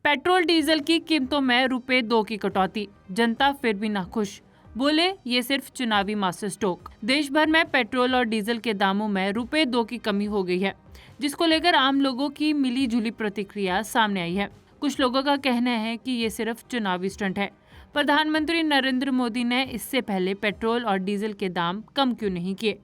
Petrol diesel की कीमतों में ₹2 की कटौती, जनता फिर भी नाखुश। बोले ये सिर्फ चुनावी मास्टर स्ट्रोक। देश भर में पेट्रोल और डीजल के दामों में ₹2 की कमी हो गई है, जिसको लेकर आम लोगों की मिली जुली प्रतिक्रिया सामने आई है। कुछ लोगों का कहना है कि ये सिर्फ चुनावी स्टंट है। प्रधानमंत्री नरेंद्र मोदी ने इससे पहले पेट्रोल और डीजल के दाम कम क्यों नहीं किए।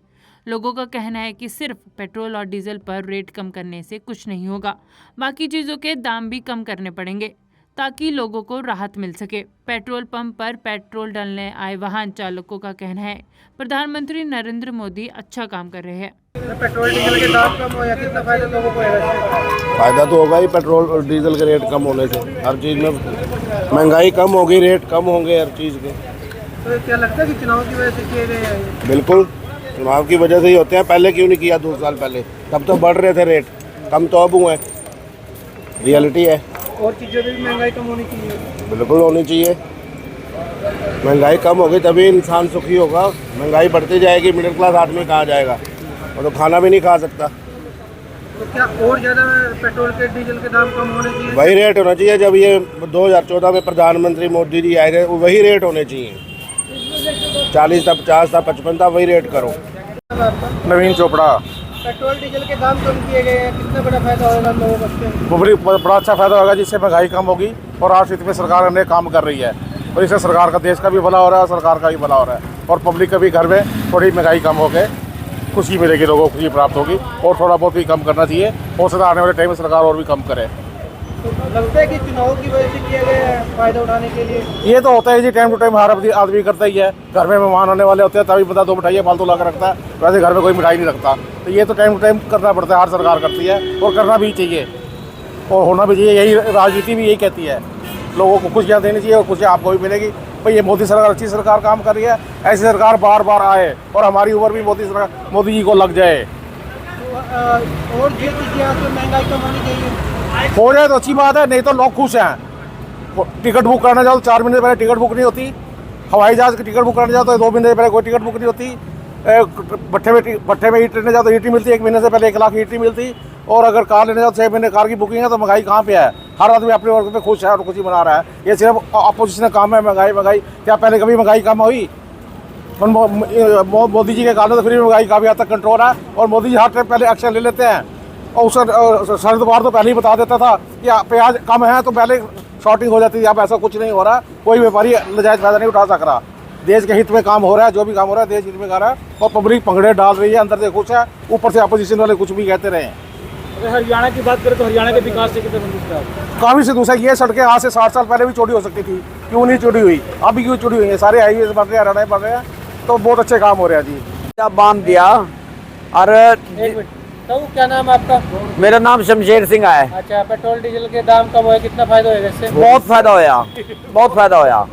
लोगों का कहना है कि सिर्फ पेट्रोल और डीजल पर रेट कम करने से कुछ नहीं होगा, बाकी चीज़ों के दाम भी कम करने पड़ेंगे ताकि लोगों को राहत मिल सके। पेट्रोल पंप पर पेट्रोल डालने आए वाहन चालकों का कहना है प्रधानमंत्री नरेंद्र मोदी अच्छा काम कर रहे हैं। पेट्रोल डीजल के दाम कम हो या कितना फायदा लोगों को है? फायदा तो होगा ही, पेट्रोल और डीजल के रेट कम होने से हर चीज़ में महंगाई कम होगी, रेट कम होंगे हर चीज़ के। तो क्या लगता है कि चुनाव की वजह से किए गए हैं? बिल्कुल, चुनाव की वजह से ही होते हैं। पहले क्यों नहीं किया 2 साल पहले? तब तो बढ़ रहे थे रेट, कम तो अब हुए। रियलिटी है। और चीज़ों में भी महंगाई कम होनी चाहिए। बिल्कुल होनी चाहिए। महंगाई कम होगी तभी इंसान सुखी होगा। महंगाई बढ़ती जाएगी, मिडिल क्लास आदमी कहाँ जाएगा? वो तो खाना भी नहीं खा सकता। तो क्या और ज़्यादा पेट्रोल के डीजल के दाम कम होने चाहिए? वही रेट होना चाहिए जब ये 2014 में प्रधानमंत्री मोदी जी आए थे, वही रेट होने चाहिए। 40 था, 50 था, 55 था, वही रेट करो। नवीन चोपड़ा। पेट्रोल डीजल के दाम कम किए गए हैं, कितना बड़ा फायदा होगा लोगों को? बड़ा अच्छा फायदा होगा, जिससे महंगाई कम होगी और आर्थिक में सरकार अनेक काम कर रही है और इससे सरकार का, देश का भी भला हो रहा है, सरकार का भी भला हो रहा है और पब्लिक का भी घर में थोड़ी महंगाई कम हो गए, खुशी मिलेगी, लोगों को खुशी प्राप्त होगी और थोड़ा बहुत भी कम करना चाहिए। हो सकता है आने वाले टाइम में सरकार और भी कम करे। तो लगता है कि चुनाव की वजह से किए गए फायदा उठाने के लिए? ये तो होता है जी, टाइम टू टाइम हर आदमी करता ही है। घर में मेहमान आने वाले होते हैं तभी पता 2 मिठाइयाँ फालतू ला कर रखता है, वैसे घर में कोई मिठाई नहीं रखता। तो ये तो टाइम टू टाइम करना पड़ता है, हर सरकार करती है और करना भी चाहिए और होना भी चाहिए। यही राजनीति भी यही कहती है, लोगों को खुशियाँ देनी चाहिए और खुशियाँ आपको भी मिलेगी। भाई ये मोदी सरकार अच्छी सरकार काम कर रही है, ऐसी सरकार बार बार आए और हमारी उम्र भी मोदी जी को लग जाए। तो और ये चीज़ें तो महंगाई कम होनी चाहिए। हो जाए तो अच्छी बात है, नहीं तो लोग खुश हैं। टिकट बुक करना जाओ तो 4 महीने पहले टिकट बुक नहीं होती। हवाई जहाज़ की टिकट बुक करने जाओ तो 2 महीने पहले कोई टिकट बुक नहीं होती। भट्ठे में ईंट लेने जाओ तो ईंट मिलती, 1 महीने से पहले 1 लाख ईंट मिलती। और अगर कार लेने जाओ तो 6 महीने कार की बुकिंग है। तो महंगाई कहाँ पे है? हर आदमी अपने वर्ग में खुश है और खुशी मना रहा है। ये सिर्फ अपोजिशन का काम है। महंगाई क्या पहले कभी महंगाई कम हुई? मोदी जी के कारण तो फिर महंगाई काफ़ी हद तक कंट्रोल है और मोदी जी हर टाइम पहले एक्शन ले लेते हैं। और उसका शरद पवार तो पहले ही बता देता था कि प्याज कम है तो पहले शॉर्टिंग हो जाती थी। अब ऐसा कुछ नहीं हो रहा, कोई व्यापारी नजायज फायदा नहीं उठा सक रहा। देश के हित में काम हो रहा है, जो भी काम हो रहा है देश हित में कर रहा है और पब्लिक पंगड़े डाल रही है, अंदर से खुश है, ऊपर से अपोजिशन वाले कुछ भी कहते रहे। अगर हरियाणा की बात करें तो हरियाणा के विकास से कितना संतुष्ट है? काफ़ी संतुष्ट है। ये सड़कें आज से 60 साल पहले भी चोरी हो सकती थी, क्यों नहीं चोरी हुई? अभी क्यों चोरी हुई है? सारे हाईवे बन रहे हैं, हरियाणा बन रहे हैं, तो बहुत अच्छे काम हो रहे हैं जी। बांध दिया। और एक मिनट, तो क्या नाम है आपका? मेरा नाम शमशेर सिंह है। अच्छा, पेट्रोल डीजल के दाम कम हुए, कितना फायदा होगा इससे? बहुत फायदा होया, बहुत फायदा होया,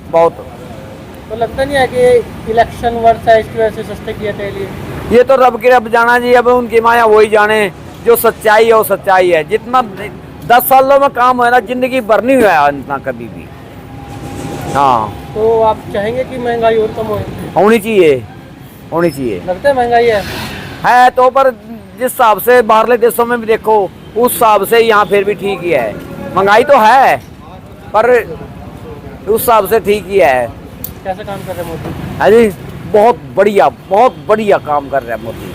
बहुत। तो लगता नहीं है कि इलेक्शन वर्ष है इसकी वजह से सस्ते किए थे? ये तो रब के रब जाना जी, अब उनकी माया वही जाने। जो सच्चाई है वो सच्चाई है। जितना 10 सालों में काम है ना, जिंदगी भर नहीं हुआ इतना कभी भी। हाँ, तो आप चाहेंगे कि महंगाई और कम होनी चाहिए, होनी चाहिए। लगता है महंगाई है तो, पर जिस हिसाब से बाहरले देशों में भी देखो, उस हिसाब से यहाँ फिर भी ठीक ही है। महंगाई तो है पर उस हिसाब से ठीक ही है। कैसे काम कर रहे हैं मोदी? है जी, बहुत बढ़िया काम कर रहे हैं मोदी।